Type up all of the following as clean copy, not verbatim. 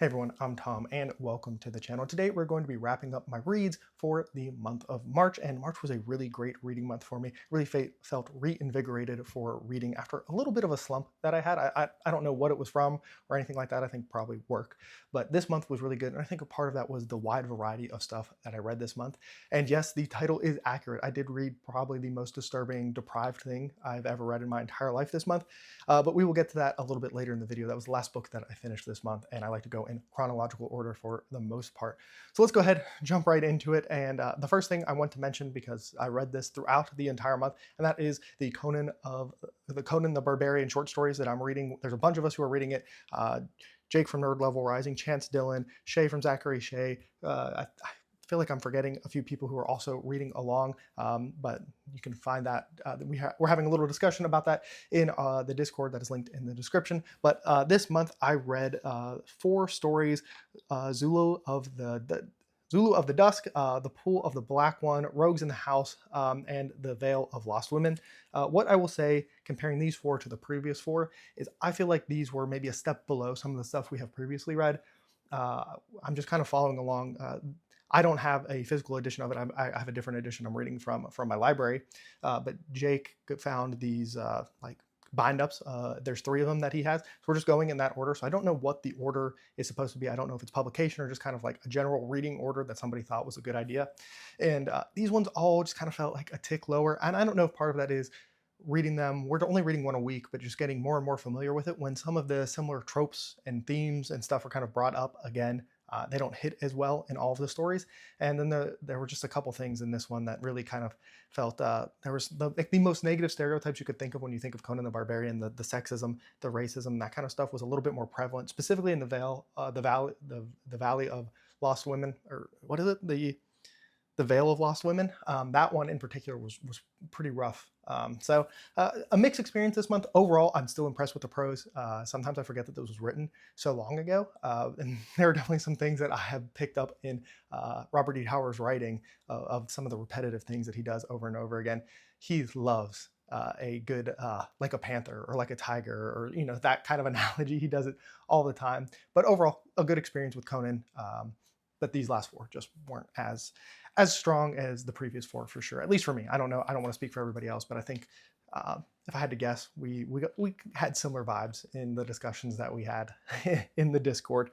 Hey everyone, I'm Tom and welcome to the channel. Today we're going to be wrapping up my reads for the month of March, and March was a really great reading month for me. Really felt reinvigorated for reading after a little bit of a slump that I had. I don't know what it was from or anything like that. I think probably work, but this month was really good, and I think a part of that was the wide variety of stuff that I read this month. And yes, the title is accurate. I did read probably the most disturbing, deprived thing I've ever read in my entire life this month, but we will get to that a little bit later in the video. That was the last book that I finished this month, and I like to go in chronological order for the most part. So let's go ahead, jump right into it. And the first thing I want to mention, because I read this throughout the entire month, and that is the Conan the Barbarian short stories that I'm reading. There's a bunch of us who are reading it. Jake from Nerd Level Rising, Chance Dillon, Shay from Zachary Shay. I feel like I'm forgetting a few people who are also reading along, but you can find that. We're having a little discussion about that in the Discord that is linked in the description. But this month I read 4 stories: Zulu of the Dusk, The Pool of the Black One, Rogues in the House, and The Veil of Lost Women. What I will say, comparing these 4 to the previous 4, is I feel like these were maybe a step below some of the stuff we have previously read. I'm just kind of following along. I don't have a physical edition of it. I have a different edition I'm reading from my library. But Jake found these like bind-ups. There's 3 of them that he has. So we're just going in that order. So I don't know what the order is supposed to be. I don't know if it's publication or just kind of like a general reading order that somebody thought was a good idea. And these ones all just kind of felt like a tick lower. And I don't know if part of that is reading them, we're only reading one a week, but just getting more and more familiar with it. When some of the similar tropes and themes and stuff are kind of brought up again, they don't hit as well in all of the stories. And then there were just a couple things in this one that really kind of felt, there was like the most negative stereotypes you could think of when you think of Conan the Barbarian. The sexism, the racism, that kind of stuff was a little bit more prevalent, specifically in the Valley of Lost Women, or what is it? The Veil of Lost Women. That one in particular was pretty rough. So a mixed experience this month. Overall, I'm still impressed with the prose. Sometimes I forget that this was written so long ago. And there are definitely some things that I have picked up in Robert E. Howard's writing of some of the repetitive things that he does over and over again. He loves a good, like a panther or like a tiger, or, you know, that kind of analogy. He does it all the time. But overall, a good experience with Conan. But these last 4 just weren't as strong as the previous 4, for sure. At least for me. I don't know. I don't want to speak for everybody else, but I think if I had to guess, we had similar vibes in the discussions that we had in the Discord.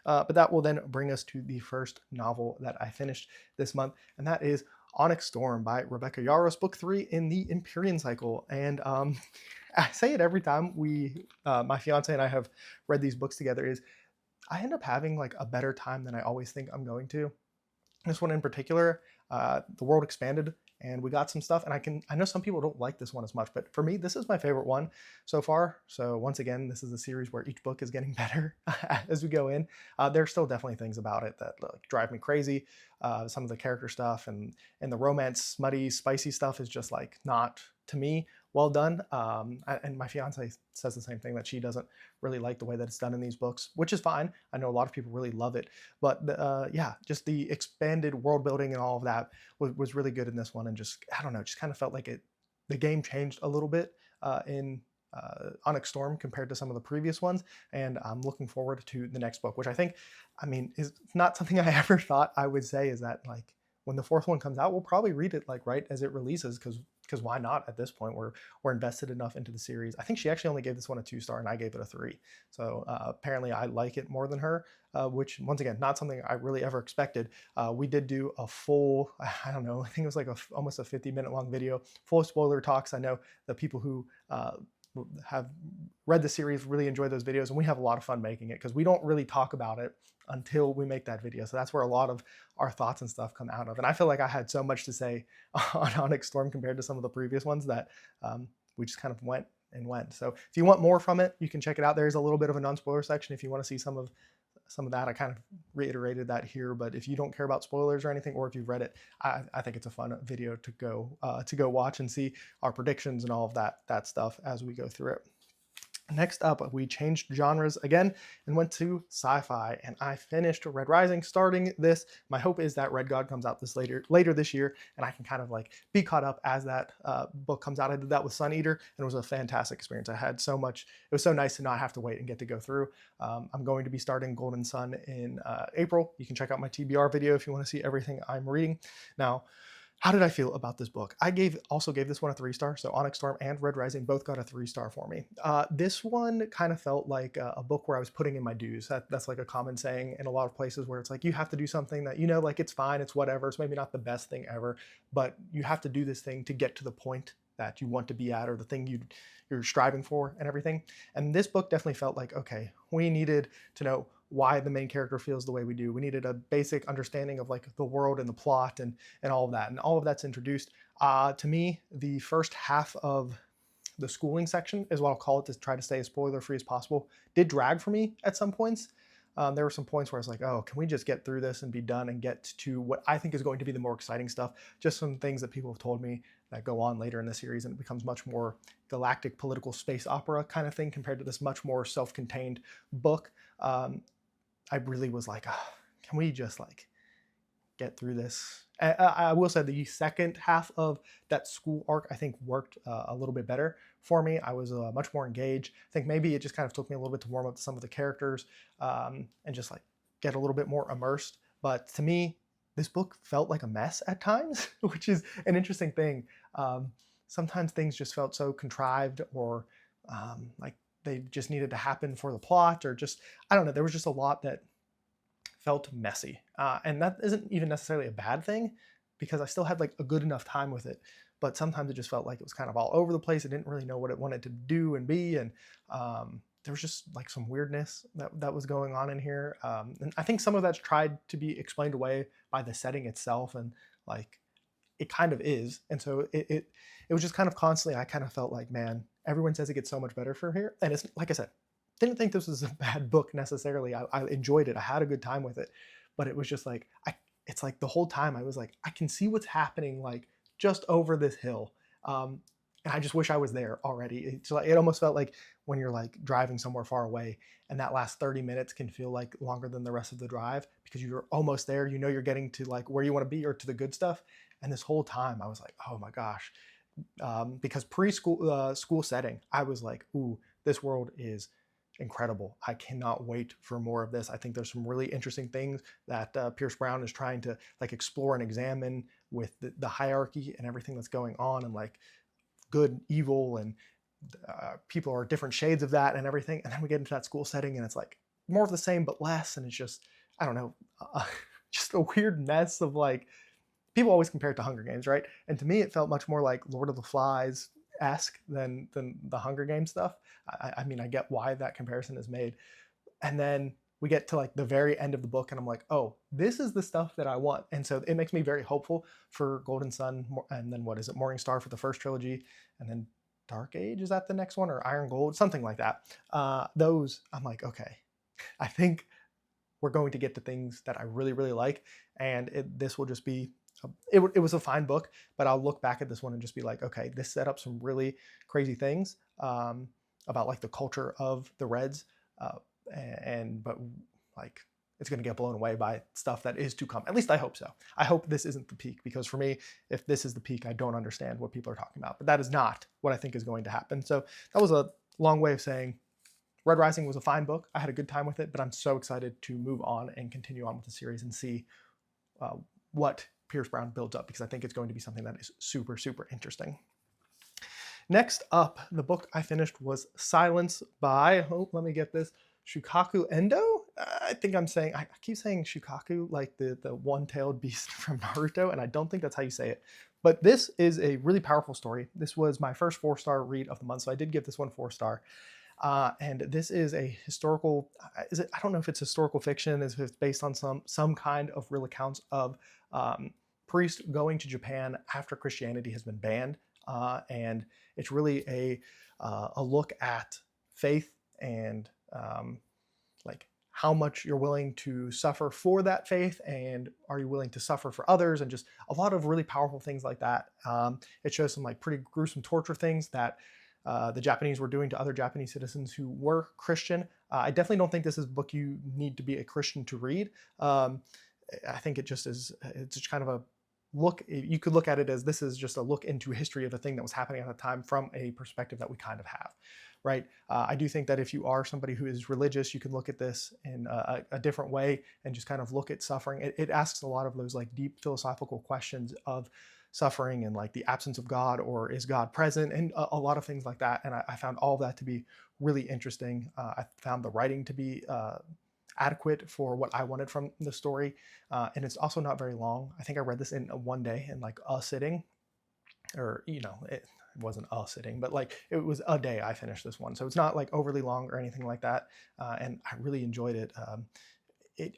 But that will then bring us to the first novel that I finished this month, and that is Onyx Storm by Rebecca Yarros, book 3 in the Empyrean cycle. And I say it every time my fiance and I have read these books together, is I end up having like a better time than I always think I'm going to. This one in particular, the world expanded and we got some stuff, and I know some people don't like this one as much, but for me, this is my favorite one so far. So once again, this is a series where each book is getting better as we go in. There's still definitely things about it that like drive me crazy. Some of the character stuff and the romance, smutty, spicy stuff is just like not, to me, well done. And my fiance says the same thing, that she doesn't really like the way that it's done in these books, which is fine. I know a lot of people really love it, but yeah, just the expanded world building and all of that was really good in this one. And just, I don't know, just kind of felt like the game changed a little bit in Onyx Storm compared to some of the previous ones. And I'm looking forward to the next book, which I think, I mean, is not something I ever thought I would say, is that like when the 4th one comes out, we'll probably read it like right as it releases, because why not? At this point, we're invested enough into the series. I think she actually only gave this one a 2-star and I gave it a 3. So apparently I like it more than her, which once again, not something I really ever expected. We did do a full, I don't know, I think it was like almost a 50-minute long video, full of spoiler talks. I know the people who have read the series really enjoy those videos, and we have a lot of fun making it because we don't really talk about it until we make that video. So that's where a lot of our thoughts and stuff come out of. And I feel like I had so much to say on Onyx Storm compared to some of the previous ones that we just kind of went and went. So if you want more from it, you can check it out. There's a little bit of a non-spoiler section if you want to see some of that. I kind of reiterated that here, but if you don't care about spoilers or anything, or if you've read it, I think it's a fun video to go watch and see our predictions and all of that stuff as we go through it. Next up, we changed genres again and went to sci-fi, and I finished Red Rising. Starting this, my hope is that Red God comes out later this year, and I can kind of like be caught up as that book comes out. I did that with Sun Eater, and it was a fantastic experience. I had so much. It was so nice to not have to wait and get to go through. I'm going to be starting Golden Sun in April. You can check out my TBR video if you want to see everything I'm reading. Now, how did I feel about this book? I also gave this one a 3-star. So Onyx Storm and Red Rising both got a 3-star for me. This one kind of felt like a book where I was putting in my dues. That's like a common saying in a lot of places where it's like you have to do something that, you know, like it's fine, it's whatever. It's maybe not the best thing ever, but you have to do this thing to get to the point that you want to be at, or the thing you're striving for and everything. And this book definitely felt like, okay, we needed to know why the main character feels the way we do. We needed a basic understanding of like the world and the plot and all of that. And all of that's introduced. To me, the first half of the schooling section is what I'll call it, to try to stay as spoiler free as possible, did drag for me at some points. There were some points where I was like, oh, can we just get through this and be done and get to what I think is going to be the more exciting stuff? Just some things that people have told me that go on later in the series, and it becomes much more galactic political space opera kind of thing compared to this much more self-contained book. I really was like, oh, can we just like get through this? I will say the second half of that school arc, I think, worked a little bit better for me. I was much more engaged. I think maybe it just kind of took me a little bit to warm up to some of the characters and just like get a little bit more immersed. But to me, this book felt like a mess at times, which is an interesting thing. Sometimes things just felt so contrived, or like they just needed to happen for the plot, or just, I don't know, there was just a lot that felt messy. And that isn't even necessarily a bad thing, because I still had like a good enough time with it. But sometimes it just felt like it was kind of all over the place. I didn't really know what it wanted to do and be. And there was just like some weirdness that was going on in here. And I think some of that's tried to be explained away by the setting itself. And like, it kind of is. And so it was just kind of constantly, I kind of felt like, man, everyone says it gets so much better from here. And it's like I said, didn't think this was a bad book necessarily. I enjoyed it. I had a good time with it, but it was just like, it's like the whole time I was like, I can see what's happening like just over this hill. And I just wish I was there already. It almost felt like when you're like driving somewhere far away, and that last 30 minutes can feel like longer than the rest of the drive, because you're almost there. You know, you're getting to like where you want to be, or to the good stuff. And this whole time I was like, oh my gosh. Because preschool school setting, I was like, ooh, this world is incredible. I cannot wait for more of this. I think there's some really interesting things that Pierce Brown is trying to like explore and examine with the hierarchy and everything that's going on, and like good, evil, and people are different shades of that and everything. And then we get into that school setting, and it's like more of the same but less. And it's just, I don't know, just a weird mess of like, people always compare it to Hunger Games, right? And to me, it felt much more like Lord of the Flies-esque than the Hunger Games stuff. I mean, I get why that comparison is made. And then we get to like the very end of the book, and I'm like, oh, this is the stuff that I want. And so it makes me very hopeful for Golden Sun, and then what is it, Morning Star for the first trilogy, and then Dark Age, is that the next one, or Iron Gold, something like that. Those, I'm like, okay, I think we're going to get to things that I really, really like, and this will just be, it was a fine book, but I'll look back at this one and just be like, okay, this set up some really crazy things about like the culture of the Reds, but like it's going to get blown away by stuff that is to come. At least I hope so. I hope this isn't the peak, because for me, if this is the peak, I don't understand what people are talking about. But that is not what I think is going to happen. So that was a long way of saying Red Rising was a fine book. I had a good time with it, but I'm so excited to move on and continue on with the series and see what Pierce Brown builds up, because I think it's going to be something that is super, super interesting. Next up, the book I finished was Silence by, let me get this, Shusaku Endo? I think I'm saying, I keep saying Shusaku like the one-tailed beast from Naruto, and I don't think that's how you say it. But this is a really powerful story. This was my first 4-star read of the month, so I did give this one 4-star. And this is a historical, I don't know if it's historical fiction, if it's based on some kind of real accounts of priests going to Japan after Christianity has been banned. And it's really a look at faith and like how much you're willing to suffer for that faith, and are you willing to suffer for others, and just a lot of really powerful things like that. It shows some like pretty gruesome torture things that the Japanese were doing to other Japanese citizens who were Christian. I definitely don't think this is a book you need to be a Christian to read. I think it just is, it's just kind of a look, you could look at it as this is just a look into history of a thing that was happening at the time from a perspective that we kind of have, right? I do think that if you are somebody who is religious, you can look at this in a different way and just kind of look at suffering. It asks a lot of those like deep philosophical questions of suffering and like the absence of God, or is God present, and a lot of things like that. And I found all of that to be really interesting. I found the writing to be adequate for what I wanted from the story. And it's also not very long. I think I read this in one day in like a sitting, or, you know, it wasn't a sitting, but like it was a day I finished this one. So it's not like overly long or anything like that. And I really enjoyed it.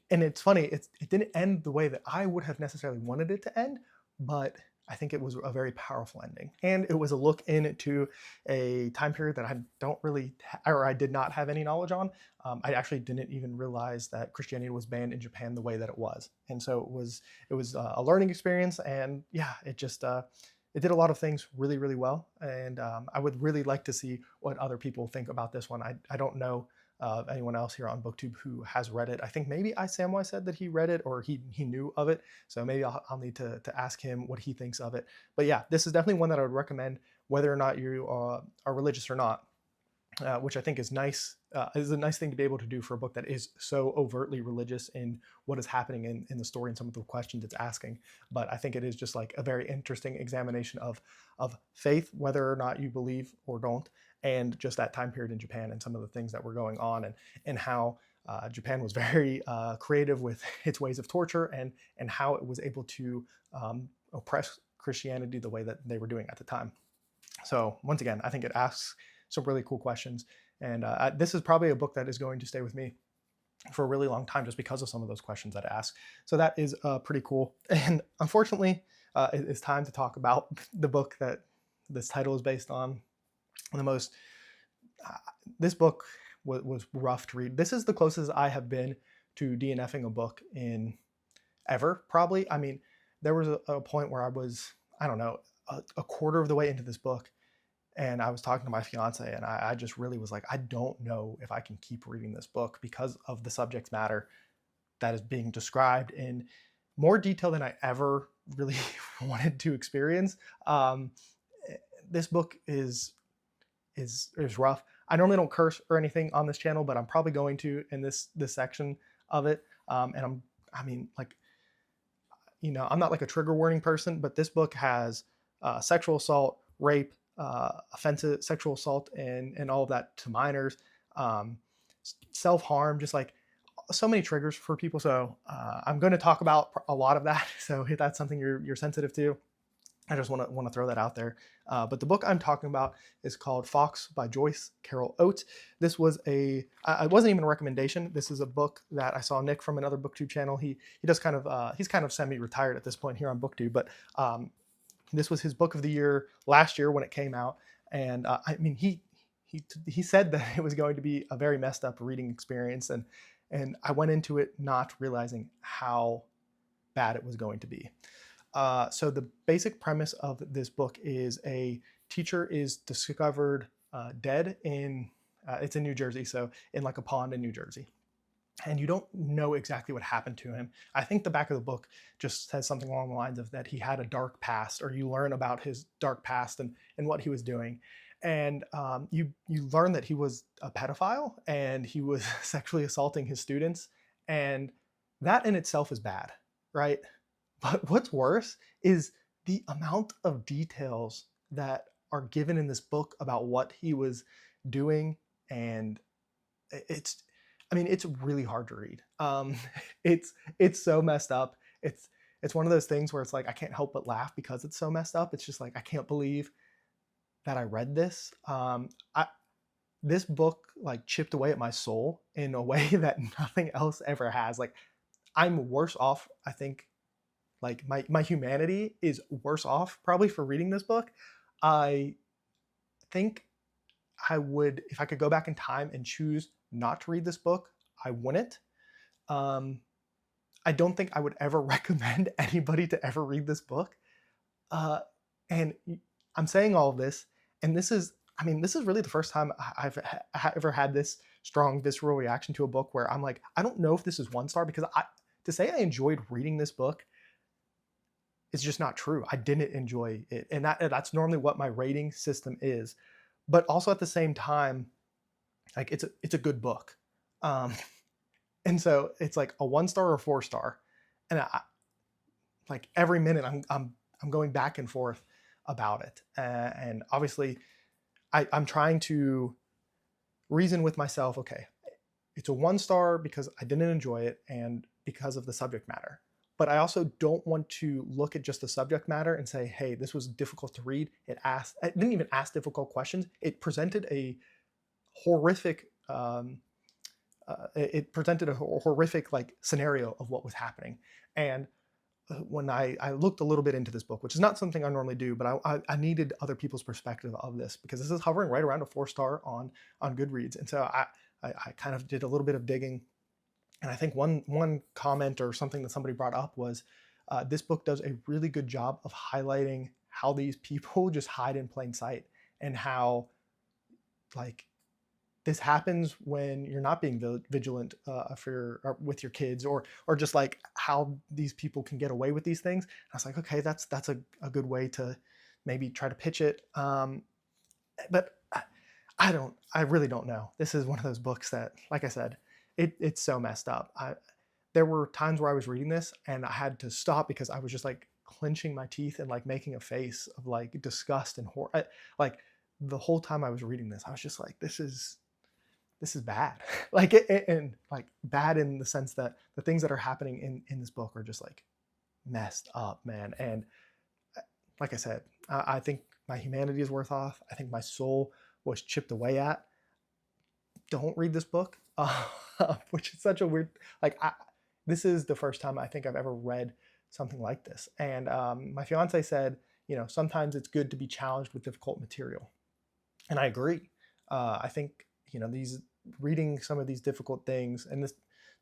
And it's funny, it didn't end the way that I would have necessarily wanted it to end, but I think it was a very powerful ending. And it was a look into a time period that I don't really, or I did not have any knowledge on. I actually didn't even realize that Christianity was banned in Japan the way that it was. And so it was a learning experience. And yeah, it just, it did a lot of things really, really well. And I would really like to see what other people think about this one. I don't know anyone else here on BookTube who has read it. I think maybe Samwise said that he read it, or he knew of it. So maybe I'll need to ask him what he thinks of it. But yeah, this is definitely one that I would recommend, whether or not you are religious or not, which I think is nice. Is a nice thing to be able to do for a book that is so overtly religious in what is happening in the story and some of the questions it's asking. But I think it is just like a very interesting examination of faith, whether or not you believe or don't, and just that time period in Japan and some of the things that were going on, and how Japan was very creative with its ways of torture, and how it was able to oppress Christianity the way that they were doing at the time. So once again, I think it asks some really cool questions. And this is probably a book that is going to stay with me for a really long time just because of some of those questions that it asks. So that is pretty cool. And unfortunately, it's time to talk about the book that this title is based on. The most, this book was rough to read. This is the closest I have been to DNFing a book in ever, probably. I mean, there was a point where I was, I don't know, a quarter of the way into this book, and I was talking to my fiance, and I just really was like, I don't know if I can keep reading this book because of the subject matter that is being described in more detail than I ever really wanted to experience. This book is rough. I normally don't curse or anything on this channel, but I'm probably going to in this section of it. And I mean, like, you know, I'm not like a trigger warning person, but this book has sexual assault, rape, offensive sexual assault, and all of that to minors, self-harm, just like so many triggers for people. So I'm going to talk about a lot of that. So if that's something you're sensitive to, I just want to throw that out there. But the book I'm talking about is called Fox by Joyce Carol Oates. This was it wasn't even a recommendation. This is a book that I saw Nick from another BookTube channel. He does kind of, he's kind of semi-retired at this point here on BookTube, but this was his book of the year last year when it came out. And I mean, he said that it was going to be a very messed up reading experience. And I went into it not realizing how bad it was going to be. So the basic premise of this book is a teacher is discovered dead in, it's in New Jersey, so in like a pond in New Jersey. And you don't know exactly what happened to him. I think the back of the book just says something along the lines of that he had a dark past, or you learn about his dark past and what he was doing. And you learn that he was a pedophile and he was sexually assaulting his students. And that in itself is bad, right? But what's worse is the amount of details that are given in this book about what he was doing. And it's, I mean, it's really hard to read. It's so messed up. It's one of those things where it's like, I can't help but laugh because it's so messed up. It's just like, I can't believe that I read this. This book like chipped away at my soul in a way that nothing else ever has. Like, I'm worse off, I think. Like my humanity is worse off probably for reading this book. I think I would, if I could go back in time and choose not to read this book, I wouldn't. I don't think I would ever recommend anybody to ever read this book. And I'm saying all of this, and this is I mean, this is really the first time I've ever had this strong visceral reaction to a book where I'm like, I don't know if this is 1 star, because to say I enjoyed reading this book is just not true. I didn't enjoy it, and that's normally what my rating system is. But also at the same time, like it's a good book, um, and so it's like a 1 star or 4 star, and like every minute I'm going back and forth about it, and obviously I'm trying to reason with myself. Okay, it's a 1 star because I didn't enjoy it and because of the subject matter. But I also don't want to look at just the subject matter and say, hey, this was difficult to read. It didn't even ask difficult questions. It presented a horrific, horrific like scenario of what was happening. And when I looked a little bit into this book, which is not something I normally do, but I needed other people's perspective of this, because this is hovering right around a 4 star on Goodreads. And so I kind of did a little bit of digging. And I think one comment or something that somebody brought up was, this book does a really good job of highlighting how these people just hide in plain sight, and how like this happens when you're not being vigilant or with your kids, or just like how these people can get away with these things. And I was like, okay, that's a good way to maybe try to pitch it. But I really don't know. This is one of those books that, like I said, it's so messed up. There were times where I was reading this and I had to stop because I was just like clenching my teeth and like making a face of like disgust and horror. Like the whole time I was reading this, I was just like, this is bad. Like and like bad in the sense that the things that are happening in this book are just like messed up, man. And like I said, I think my humanity is worth off. I think my soul was chipped away at. Don't read this book, which is such a weird, like, this is the first time I think I've ever read something like this. And my fiance said, sometimes it's good to be challenged with difficult material. And I agree. I think, these reading some of these difficult things, and this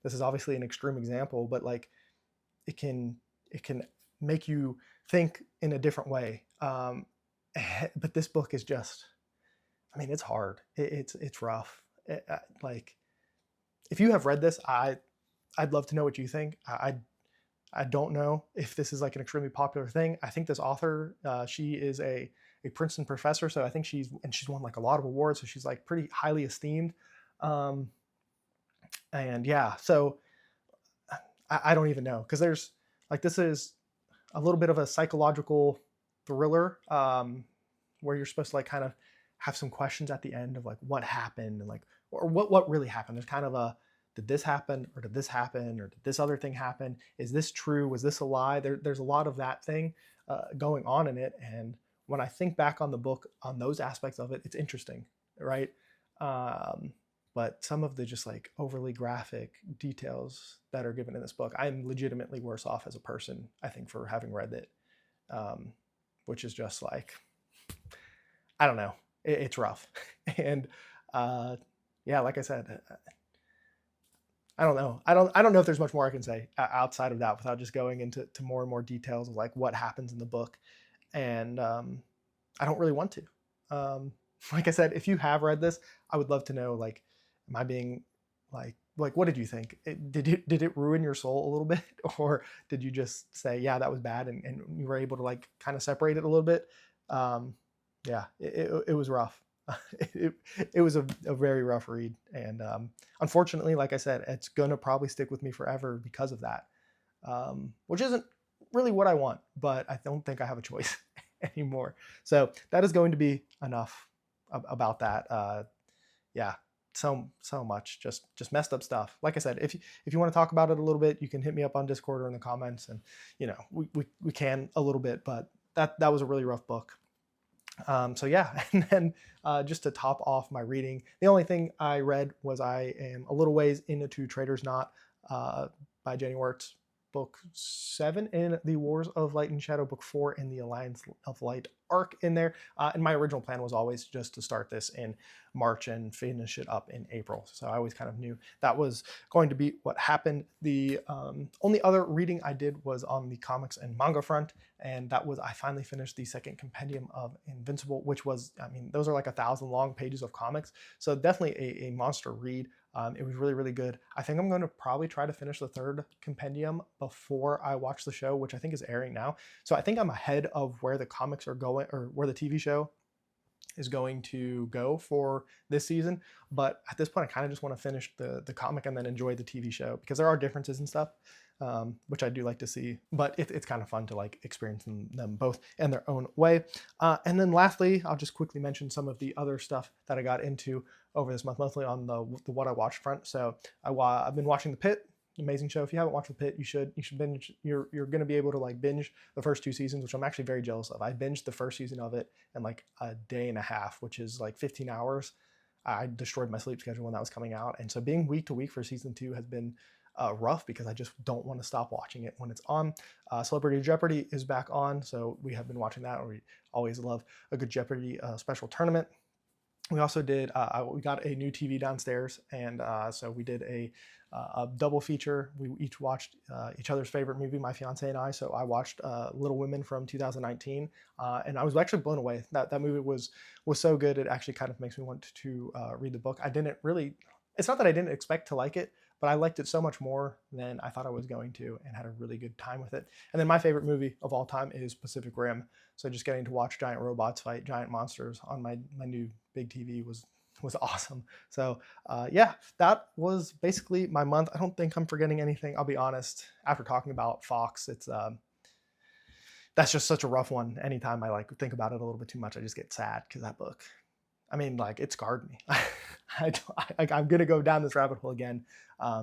is obviously an extreme example, but like it can make you think in a different way. But this book is just, I mean, it's hard. It's rough. Like, if you have read this, I'd love to know what you think. I don't know if this is like an extremely popular thing. I think this author, she is a Princeton professor, so I think she's won like a lot of awards, so she's like pretty highly esteemed. And yeah, so I don't even know, because there's like, this is a little bit of a psychological thriller, where you're supposed to like kind of have some questions at the end of like what happened, and like, or what really happened. There's kind of a, did this happen, or did this happen, or did this other thing happen? Is this true? Was this a lie? There's a lot of that thing going on in it. And when I think back on the book, on those aspects of it, it's interesting, right? But some of the just like overly graphic details that are given in this book, I'm legitimately worse off as a person, I think, for having read it, which is just like, I don't know, it's rough. And yeah, like I said, I don't know. I don't know if there's much more I can say outside of that without just going into more and more details of like what happens in the book. And I don't really want to. Like I said, if you have read this, I would love to know, like, am I being like what did you think? Did it ruin your soul a little bit? Or did you just say, yeah, that was bad, and you were able to like kind of separate it a little bit? Yeah, it was rough. It was a very rough read. And unfortunately, like I said, it's gonna probably stick with me forever because of that, which isn't really what I want, but I don't think I have a choice anymore. So that is going to be enough about that. Yeah, so much just messed up stuff. Like I said, if you want to talk about it a little bit, you can hit me up on Discord or in the comments, and we can a little bit. But that was a really rough book. So yeah, and then just to top off my reading, the only thing I read was, I am a little ways into Trader's Knot by Jenny Wirtz. book 7 in the Wars of Light and Shadow, book 4 in the Alliance of Light arc in there. And my original plan was always just to start this in March and finish it up in April. So I always kind of knew that was going to be what happened. The only other reading I did was on the comics and manga front, and that was I finally finished the second compendium of Invincible, which was, I mean, those are like 1,000 long pages of comics. So definitely a monster read. It was really, really good. I think I'm going to probably try to finish the third compendium before I watch the show, which I think is airing now. So I think I'm ahead of where the comics are going, or where the TV show is going to go for this season. But at this point, I kind of just want to finish the comic and then enjoy the TV show, because there are differences and stuff, which I do like to see. But it's kind of fun to like experience them both in their own way. And then lastly, I'll just quickly mention some of the other stuff that I got into over this month, mostly on the what I watched front. So I've been watching The Pitt. Amazing show. If you haven't watched The Pitt, you should binge. You're going to be able to like binge the first 2 seasons, which I'm actually very jealous of. I binged the first season of it in like a day and a half, which is like 15 hours. I destroyed my sleep schedule when that was coming out, and so being week to week for season 2 has been rough, because I just don't want to stop watching it when it's on. Celebrity Jeopardy is back on, so we have been watching that. We always love a good Jeopardy special tournament. We also did, we got a new TV downstairs, and so we did a double feature. We each watched each other's favorite movie, my fiance and I. So I watched Little Women from 2019, and I was actually blown away. That movie was so good, it actually kind of makes me want to read the book. I didn't really, it's not that I didn't expect to like it, but I liked it so much more than I thought I was going to, and had a really good time with it. And then my favorite movie of all time is Pacific Rim. So just getting to watch giant robots fight giant monsters on my new big TV was awesome. So yeah, that was basically my month. I don't think I'm forgetting anything. I'll be honest. After talking about Fox, it's that's just such a rough one. Anytime I like think about it a little bit too much, I just get sad, because that book, I mean, like, it scarred me. I'm gonna go down this rabbit hole again.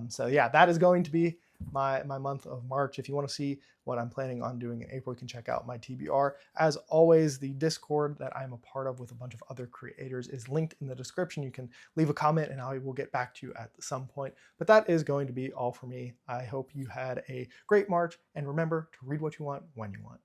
So yeah, that is going to be my month of March. If you want to see what I'm planning on doing in April, you can check out my TBR. As always, the Discord that I'm a part of with a bunch of other creators is linked in the description. You can leave a comment and I will get back to you at some point. But that is going to be all for me. I hope you had a great March, and remember to read what you want when you want.